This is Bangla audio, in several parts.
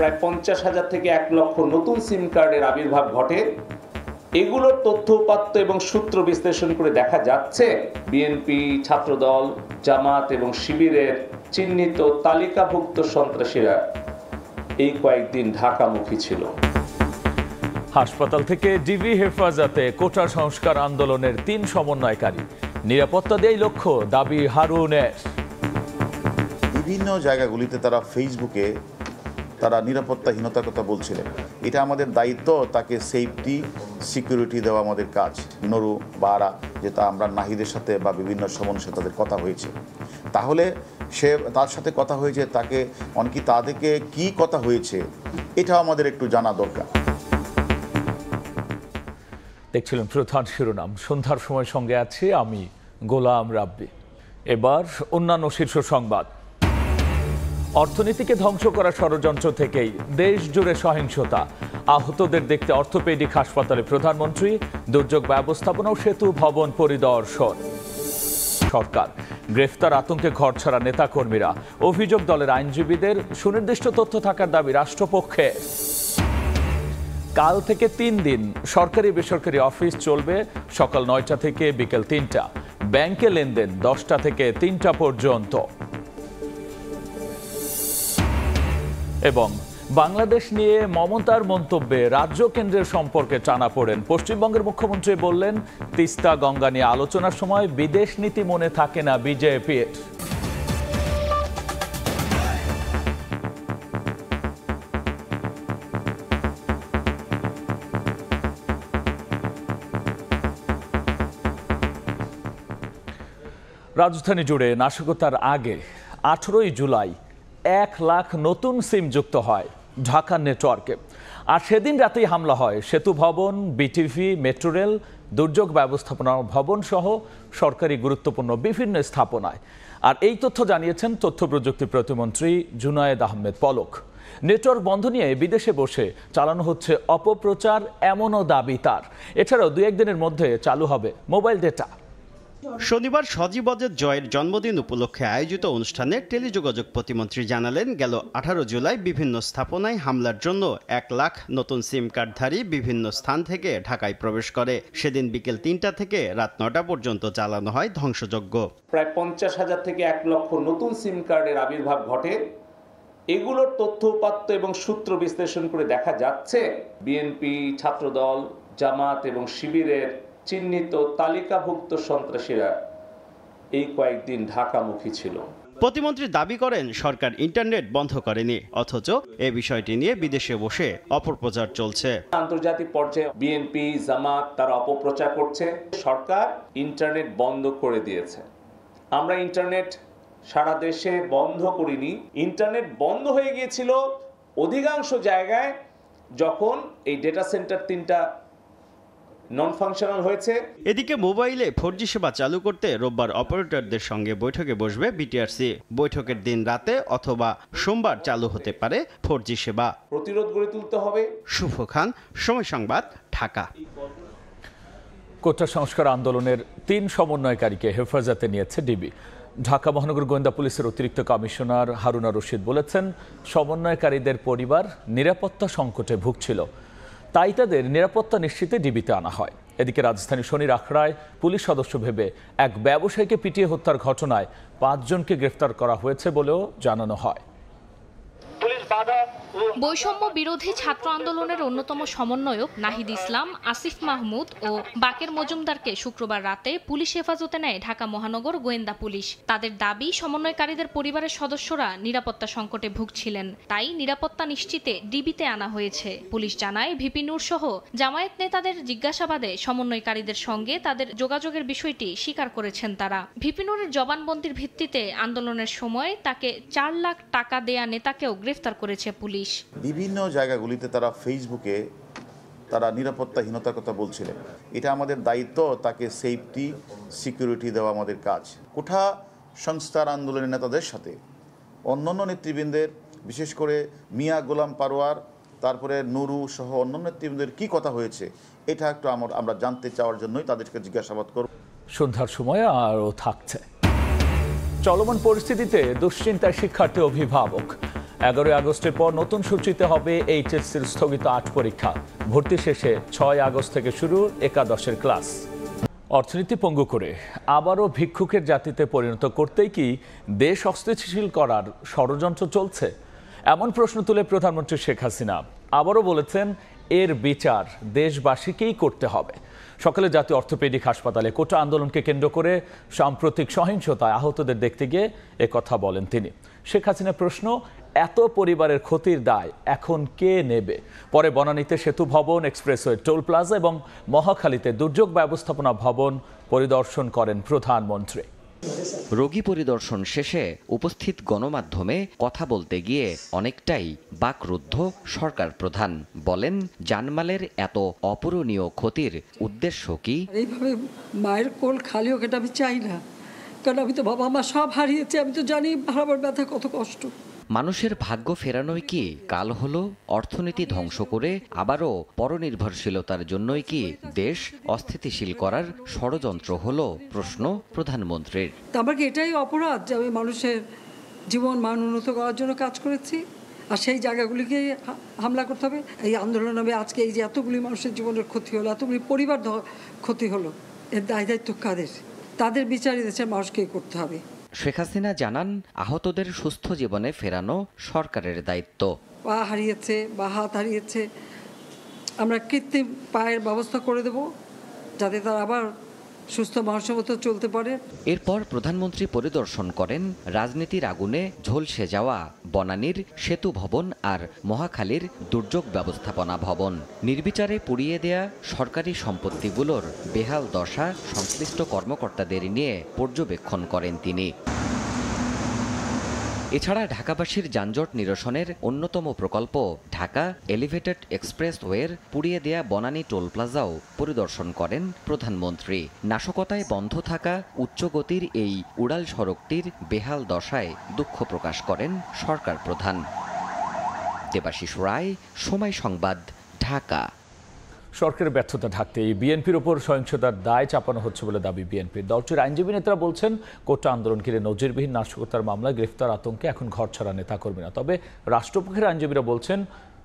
প্রায় 50,000 থেকে 1 লক্ষ নতুন সিম কার্ডের আবির্ভাব ঘটে। এগুলোর তথ্য উপাত্ত এবং সূত্র বিশ্লেষণ করে দেখা যাচ্ছে বিএনপি, ছাত্রদল, জামাত এবং শিবিরের চিহ্নিত তালিকাভুক্ত সন্ত্রাসীরা এই কয়েকদিন ঢাকামুখী ছিল। হাসপাতাল থেকে ডিবি হেফাজতে কোটা সংস্কার আন্দোলনের 3 সমন্বয়কারী, নিরাপত্তা দেয়াই লক্ষ্য, দাবি হারুনের। বিভিন্ন জায়গাগুলিতে তারা ফেসবুকে তারা নিরাপত্তাহীনতার কথা বলছিলেন। এটা আমাদের দায়িত্ব, তাকে সেফটি সিকিউরিটি দেওয়া আমাদের কাজ। নরু বারা যেটা আমরা নাহিদের সাথে বা বিভিন্ন সমন্বয়ের সাথে তাদের কথা হয়েছে, তাহলে সে তার সাথে কথা হয়েছে, তাকে অনেকে তাদেরকে কি কথা হয়েছে এটাও আমাদের একটু জানা দরকার। দেখছিলেন প্রধান শিরোনাম। সন্ধ্যার সময় সঙ্গে আছি আমি গোলাম রাব্বি। এবার অন্যান্য শীর্ষ সংবাদ। অর্থনীতিকে ধ্বংস করার ষড়যন্ত্র থেকেই দেশ জুড়ে সহিংসতা, আহতদের দেখতে অর্থোপেডিক হাসপাতালে প্রধানমন্ত্রী, দুর্যোগ ব্যবস্থাপনা ও সেতু ভবন পরিদর্শন। সরকার গ্রেফতার আতঙ্কে ঘরছাড়া নেতাকর্মীরা, অভিযোগ দলের আইনজীবীদের সুনির্দিষ্ট তথ্য থাকার দাবি রাষ্ট্রপক্ষে। কাল থেকে 3 দিন সরকারি বেসরকারি অফিস চলবে সকাল 9টা থেকে বিকেল 3টা, ব্যাংকে লেনদেন 10টা থেকে 3টা পর্যন্ত। এবং বাংলাদেশ নিয়ে মমতার মন্তব্যে রাজ্য কেন্দ্রের সম্পর্কে টানাপোড়েন। পশ্চিমবঙ্গের মুখ্যমন্ত্রী বললেন, তিস্তা গঙ্গা নিয়ে আলোচনার সময় বিদেশ নীতি মনে থাকে না বিজেপির। রাজধানী জুড়ে নাশকতার আগে 18ই জুলাই 1 লাখ নতুন সিম যুক্ত হয় ঢাকার নেটওয়ার্কে। আর সেদিন রাতেই হামলা হয় সেতু ভবন, বিটিভি, মেট্রো রেল, দুর্যোগ ব্যবস্থাপনা ভবন সহ সরকারি গুরুত্বপূর্ণ বিভিন্ন স্থাপনায়। আর এই তথ্য জানিয়েছেন তথ্য প্রযুক্তি প্রতিমন্ত্রী জুনায়েদ আহমেদ পলক। নেটওয়ার্ক বন্ধ নিয়ে বিদেশে বসে চালানো হচ্ছে অপপ্রচার, এমনও দাবি তার। এছাড়াও 2-1 দিনের মধ্যে চালু হবে মোবাইল ডেটা। শনিবার সজীবদের জয়ের জন্মদিন উপলক্ষে আয়োজিত অনুষ্ঠানে টেলিযোগাযোগ প্রতিমন্ত্রী জানালেন, গেল 18 জুলাই বিভিন্ন স্থাপনায় হামলার জন্য 1 লাখ নতুন সিম কার্ডধারী বিভিন্ন স্থান থেকে ঢাকায় প্রবেশ করে। সেদিন বিকেল 3টা থেকে রাত 9টা পর্যন্ত চালানো হয় ধ্বংসযজ্ঞ। প্রায় 50,000 থেকে 1 লক্ষ নতুন সিম কার্ডের আবির্ভাব ঘটে। এগুলোর তথ্য উপাত্ত এবং সূত্র বিশ্লেষণ করে দেখা যাচ্ছে বিএনপি, ছাত্রদল, জামাত এবং শিবিরের চিহ্নিত তালিকাভুক্ত সন্ত্রাসীরা এই কয়েকদিন ঢাকামুখী ছিল। প্রতিমন্ত্রী দাবি করেন, সরকার ইন্টারনেট বন্ধ করেনি, অথচ এ বিষয়টি নিয়ে বিদেশে বসে অপপ্রচার চলছে। আন্তর্জাতিক পর্যায়ে বিএনপি, জামাত তারা অপপ্রচার করছে। সরকার ইন্টারনেট বন্ধ করে দিয়েছে। আমরা ইন্টারনেট সারা দেশে বন্ধ করিনি। ইন্টারনেট বন্ধ হয়ে গিয়েছিল অধিকাংশ জায়গায় যখন এই ডেটা সেন্টার 3টা নন ফাংশনাল হয়েছে। এদিকে মোবাইলে 4G সেবা চালু করতে রোববার অপারেটরদের সঙ্গে বৈঠকে বসবে বিটিআরসি। বৈঠকের দিন রাতে অথবা সোমবার চালু হতে পারে 4G সেবা। প্রতিরোধ গড়ে তুলতে হবে। শুভ খান, সময় সংবাদ, ঢাকা। কোটা সংস্কার আন্দোলনের 3 সমন্বয়কারীকে হেফাজতে নিয়েছে ডিবি। ঢাকা মহানগর গোয়েন্দা পুলিশের অতিরিক্ত কমিশনার হারুনা রশিদ বলেছেন, সমন্বয়কারীদের পরিবার নিরাপত্তা সংকটে ভুগছিল, তাই তাদের নিরাপত্তা নিশ্চিতে ডিবিতে আনা হয়। এদিকে রাজধানী শনির আখড়ায় পুলিশ সদস্য ভেবে এক ব্যবসায়ীকে পিটিয়ে হত্যার ঘটনায় 5 জনকে গ্রেফতার করা হয়েছে বলেও জানানো হয়। বৈষম্য বিরোধী ছাত্র আন্দোলনের অন্যতম সমন্বয়ক নাহিদ ইসলাম, আসিফ মাহমুদ ও বাকের মজুমদারকে শুক্রবার রাতে পুলিশ হেফাজতে নেয় ঢাকা মহানগর গোয়েন্দা পুলিশ। তাদের দাবি, সমন্বয়কারীদের পরিবারের সদস্যরা নিরাপত্তা সংকটে ভুগছিলেন, তাই নিরাপত্তা নিশ্চিতে ডিবিতে আনা হয়েছে। পুলিশ জানায়, ভিপি নূর সহ জামায়াত নেতাদের জিজ্ঞাসাবাদে সমন্বয়কারীদের সঙ্গে তাদের যোগাযোগের বিষয়টি স্বীকার করেছেন তারা। ভিপি নূরের জবানবন্দির ভিত্তিতে আন্দোলনের সময় তাকে 4 লাখ টাকা দেয়া নেতাকেও গ্রেফতার করেছে পুলিশ। বিভিন্ন জায়গাগুলিতে তারা ফেসবুকে তারা নিরাপত্তাহীনতার কথা বলছিলেন। এটা আমাদের দায়িত্ব, তাকে সেফটি সিকিউরিটি দেওয়া আমাদের কাজ। কোঠা সংস্কার আন্দোলনের নেতাদের সাথে অন্যান্য নেতৃবৃন্দের, বিশেষ করে মিয়া গোলাম পারোয়ার, তারপরে নুরু সহ অন্যান্য নেতৃবৃন্দের কি কথা হয়েছে, এটা একটু আমরা জানতে চাওয়ার জন্যই তাদেরকে জিজ্ঞাসাবাদ করব। সন্ধ্যার সময় আরও থাকছে। চলমান পরিস্থিতিতে দুশ্চিন্তায় শিক্ষার্থী, অভিভাবক। 11 আগস্টের পর নতুন সূচিতে হবে এইচএসসির স্থগিত 8 পরীক্ষা। ভর্তি শেষে 6 আগস্ট থেকে শুরু একাদশের ক্লাস। অর্থনীতি পঙ্গু করে আবারও ভিক্ষুকের জাতিতে পরিণত করতেই কি দেশ অস্থিতিশীল করার ষড়যন্ত্র চলছে? এমন প্রশ্ন তুলে প্রধানমন্ত্রী শেখ হাসিনা আবারও বলেছেন এর বিচার দেশবাসীকেই করতে হবে। সকালে জাতীয় অর্থোপেডিক হাসপাতালে কোটা আন্দোলনকে কেন্দ্র করে সাম্প্রতিক সহিংসতায় আহতদের দেখতে গিয়ে একথা বলেন তিনি। শেখ হাসিনার প্রশ্ন, এত পরিবারের ক্ষতির দায় এখন কে নেবে? পরে বনানীতে সেতু ভবন, এক্সপ্রেসওয়ে টোল প্লাজা এবং মহাখালীতে দুর্যোগ ব্যবস্থাপনা ভবন পরিদর্শন করেন প্রধানমন্ত্রী। রোগী পরিদর্শন শেষে উপস্থিত গণমাধ্যমে কথা বলতে গিয়ে অনেকটাই বাকরুদ্ধ সরকার প্রধান। বলেন, জানমালের এত অপূরণীয় ক্ষতির উদ্দেশ্য কি? এইভাবে মায়ের কোল খালি হোক এটা আমি চাই না, কারণ আমি তো বাবা মা সব হারিয়েছি, আমি তো জানি হারাবার ব্যথা কত কষ্ট। মানুষের ভাগ্য ফেরানোই কি কাল হলো? অর্থনীতি ধ্বংস করে আবারও পরনির্ভরশীলতার জন্যই কি দেশ অস্থিতিশীল করার ষড়যন্ত্র হলো? প্রশ্ন প্রধানমন্ত্রীর। আমার কি এটাই অপরাধ যে আমি মানুষের জীবন মান উন্নত করার জন্য কাজ করেছি, আর সেই জায়গাগুলিকে হামলা করতে হবে? এই আন্দোলন হবে আজকে এই যে এতগুলি মানুষের জীবনের ক্ষতি হলো, এতগুলি পরিবার ক্ষতি হলো, এর দায় দায়িত্ব কাদের? তাদের বিচারই দেশের মানুষকেই করতে হবে। শেখ হাসিনা জানান, আহতদের সুস্থ জীবনে ফেরানো সরকারের দায়িত্ব। পা হারিয়েছে বা হাত হারিয়েছে, আমরা কৃত্রিম পায়ের ব্যবস্থা করে দেব যাতে তারা আবার সুস্থ মানুষের মতো চলতে পারে। এরপর প্রধানমন্ত্রী পরিদর্শন করেন রাজনীতির আগুনে ঝলসে যাওয়া বনানীর সেতু ভবন আর মহাখালীর দুর্যোগ ব্যবস্থাপনা ভবন। নির্বিচারে পুড়িয়ে দেয়া সরকারি সম্পত্তিগুলোর বেহাল দশা সংশ্লিষ্ট কর্মকর্তাদের নিয়ে পর্যবেক্ষণ করেন তিনি। এছাড়া ঢাকাবাসীর যানজট নিরসনের অন্যতম প্রকল্প ঢাকা এলিভেটেড এক্সপ্রেসওয়ের পুড়িয়ে দেয়া বনানী টোল প্লাজাও পরিদর্শন করেন প্রধানমন্ত্রী। নাশকতায় বন্ধ থাকা উচ্চগতির এই উড়াল সড়কটির বেহাল দশায় দুঃখ প্রকাশ করেন সরকার প্রধান। দেবাশিস রায়, সময় সংবাদ, ঢাকা। সরকারের ব্যর্থতা ঢাকতে বিএনপির ওপর সহিংসতার দায় চাপানো হচ্ছে বলে দাবি বিএনপির। দলটির আইনজীবী নেতারা বলছেন, কোটা আন্দোলন ঘিরে নজিরবিহীন নাশকতার মামলায় গ্রেফতার আতঙ্কে এখন ঘরছাড়া নেতাকর্মীরা। তবে রাষ্ট্রপক্ষের আইনজীবীরা বলছেন,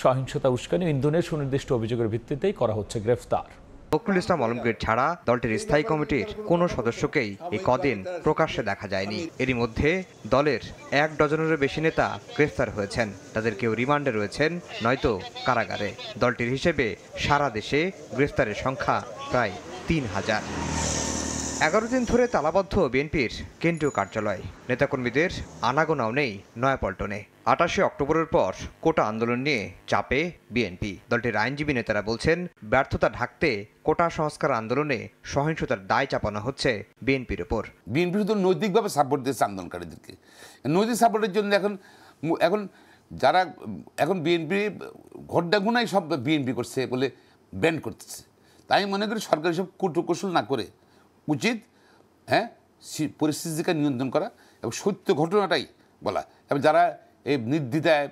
সহিংসতা, উস্কানি, ইন্ধনের সুনির্দিষ্ট অভিযোগের ভিত্তিতেই করা হচ্ছে গ্রেফতার। ফখরুল ইসলাম আলমগীর ছাড়া দলটির স্থায়ী কমিটির কোনো সদস্যকেই এই কদিন প্রকাশ্যে দেখা যায়নি। এরই মধ্যে দলের 1 ডজনেরও বেশি নেতা গ্রেফতার হয়েছেন। তাদের কেউ রিমান্ডে রয়েছেন, নয়তো কারাগারে। দলটির হিসেবে সারা দেশে গ্রেফতারের সংখ্যা প্রায় 3000। 11 দিন ধরে তালাবদ্ধ বিএনপির কেন্দ্রীয় কার্যালয়। নেতাকর্মীদের আনাগোনাও নেই নয়াপল্টনে। 28 অক্টোবরের পর কোটা আন্দোলন নিয়ে চাপে বিএনপি। দলটির আইনজীবী নেতারা বলছেন, ব্যর্থতা ঢাকতে কোটা সংস্কার আন্দোলনে সহিংসতার দায় চাপানো হচ্ছে বিএনপির ওপর। বিএনপি শুধু নৈতিকভাবে সাপোর্ট দিচ্ছে আন্দোলনকারীদেরকে। নৈতিক সাপোর্টের জন্য এখন যারা এখন বিএনপি ঘোড্ডা গুনাই সব বিএনপি করছে বলে ব্যান করতেছে। তাই মনে করি সরকার সব কৌশল না করে উচিত পরিস্থিতিকে নিয়ন্ত্রণ করা এবং সত্য ঘটনাটাই বলা। এবং যারা এই নির্দ্বিধায়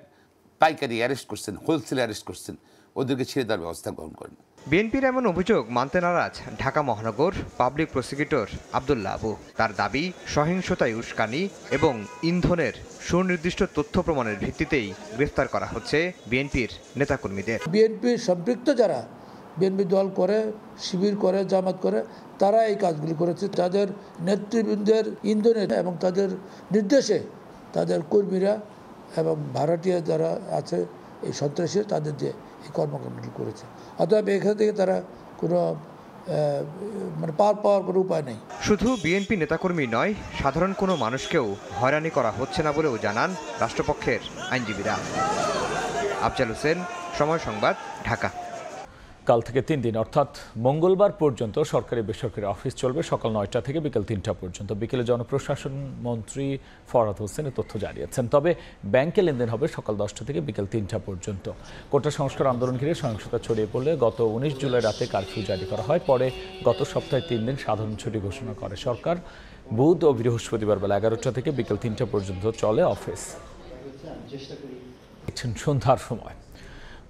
পাইকারি অ্যারেস্ট করছেন, হোলসেল অ্যারেস্ট করছেন, ওদেরকে ছেড়ে দেওয়ার ব্যবস্থা গ্রহণ করেন। বিএনপির এমন অভিযোগ মানতে নারাজ ঢাকা মহানগর পাবলিক প্রসিকিউটর আব্দুল্লাহ আবু। তার দাবি, সহিংসতায় উস্কানি এবং ইন্ধনের সুনির্দিষ্ট তথ্য প্রমাণের ভিত্তিতেই গ্রেফতার করা হচ্ছে বিএনপির নেতাকর্মীদের। বিএনপির সম্পৃক্ত যারা বিএনপি দল করে, শিবির করে, জামাত করে, তারা এই কাজগুলি করেছে। তাদের নেতৃবৃন্দের ইন্ধনে এবং তাদের নির্দেশে তাদের কর্মীরা এবং ভাড়াটিয়া যারা আছে এই সন্ত্রাসী, তাদের দিয়ে এই কর্মকাণ্ডগুলি করেছে। অতএব এখান থেকে তারা কোনো পাওয়ার কোনো উপায় নেই। শুধু বিএনপি নেতাকর্মী নয়, সাধারণ কোনো মানুষকেও হয়রানি করা হচ্ছে না বলেও জানান রাষ্ট্রপক্ষের আইনজীবীরা। আফজাল হোসেন, সময় সংবাদ, ঢাকা। কাল থেকে 3 দিন অর্থাৎ মঙ্গলবার পর্যন্ত সরকারি বেসরকারি অফিস চলবে সকাল 9টা থেকে বিকেল 3টা পর্যন্ত। বিকেলে জনপ্রশাসন মন্ত্রী ফরহাদ হোসেন তথ্য জানিয়েছেন। তবে ব্যাংকে লেনদেন হবে সকাল 10টা থেকে বিকেল 3টা পর্যন্ত। কোটা সংস্কার আন্দোলন ঘিরে সহিংসতা ছড়িয়ে পড়লে গত 19 জুলাই রাতে কারফিউ জারি করা হয়। পরে গত সপ্তাহে 3 দিন সাধারণ ছুটি ঘোষণা করে সরকার। বুধ ও বৃহস্পতিবার বেলা 11টা থেকে বিকেল 3টা পর্যন্ত চলে অফিস। সন্ধ্যার সময়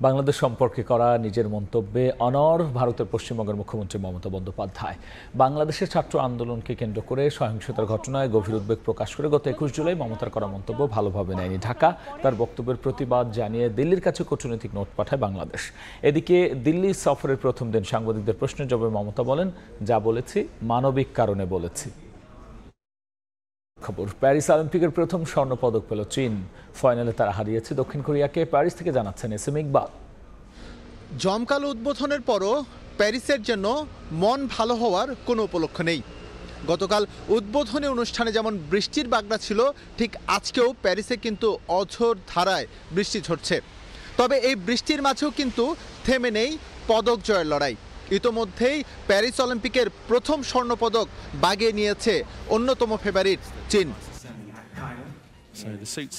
বাংলাদেশ সম্পর্কে করা নিজের মন্তব্যে অনড় ভারতের পশ্চিমবঙ্গের মুখ্যমন্ত্রী মমতা বন্দ্যোপাধ্যায়। বাংলাদেশের ছাত্র আন্দোলনকে কেন্দ্র করে সহিংসতার ঘটনায় গভীর উদ্বেগ প্রকাশ করে গত 21 জুলাই মমতার করা মন্তব্য ভালোভাবে নেয়নি ঢাকা। তার বক্তব্যের প্রতিবাদ জানিয়ে দিল্লির কাছে কূটনৈতিক নোট পাঠায় বাংলাদেশ। এদিকে দিল্লি সফরের প্রথম দিন সাংবাদিকদের প্রশ্নের জবাবে মমতা বলেন, যা বলেছি মানবিক কারণে বলেছি। খবর, প্যারিস অলিম্পিকের প্রথম স্বর্ণপদক পেল চীন। ফাইনালে তারা হারিয়েছে দক্ষিণ কোরিয়াকে। প্যারিস থেকে জানাচ্ছেন এস এম ইকবাল। জমকালো উদ্বোধনের পরও প্যারিসের জন্য মন ভালো হওয়ার কোনো উপলক্ষ নেই। গতকাল উদ্বোধনী অনুষ্ঠানে যেমন বৃষ্টির বাগড়া ছিল, ঠিক আজকেও প্যারিসে কিন্তু অঝোর ধারায় বৃষ্টি ঝরছে। তবে এই বৃষ্টির মাঝেও কিন্তু থেমে নেই পদক জয়ের লড়াই। ইতোমধ্যেই প্যারিস অলিম্পিকের প্রথম স্বর্ণপদক বাগিয়ে নিয়েছে অন্যতম ফেভারিট চীন।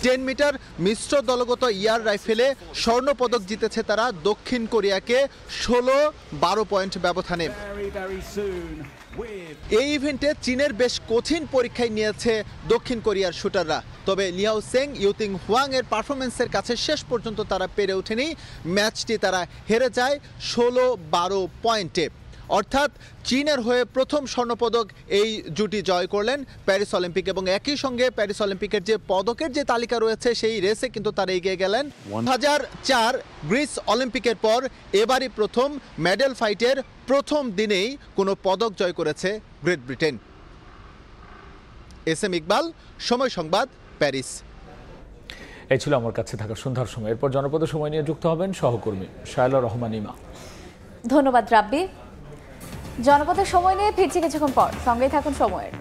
10 মিটার মিশ্র দলগত এয়ার রাইফেলে স্বর্ণপদক জিতেছে তারা দক্ষিণ কোরিয়াকে 16-12 পয়েন্ট ব্যবধানে। এই ইভেন্টে চীনের বেশ কঠিন পরীক্ষায় নিয়েছে দক্ষিণ কোরিয়ার শুটাররা। তবে লিয়াও সেং, ইউতিং হুয়াং এর পারফরমেন্সের কাছে শেষ পর্যন্ত তারা পেরে ওঠেনি। ম্যাচটি তারা হেরে যায় 16-12 পয়েন্টে। অর্থাৎ চীনের হয়ে প্রথম স্বর্ণপদক এই জুটি জয় করলেন প্যারিস অলিম্পিক, এবং একই সঙ্গে প্যারিস অলিম্পিকের যে পদকের যে তালিকা রয়েছে সেই রেসে কিন্তু তারা এগিয়ে গেলেন। 2004 গ্রিস অলিম্পিকের পর এবারই প্রথম মেডেল ফাইটের প্রথম দিনেই কোনো পদক জয় করেছে Great Britain. S M Iqbal, Somoy Sangbad, Paris. এই ছিল আমার কাছে থাকা সন্ধ্যার সময়। এরপর জনপদের সময় নিয়ে যুক্ত হবেন সহকর্মী শায়লা রহমান ইমা। ধন্যবাদ রাব্বি। জনপদের সময় নিয়ে ফিরছি কিছুক্ষণ পর, সঙ্গেই থাকুন সময়ের।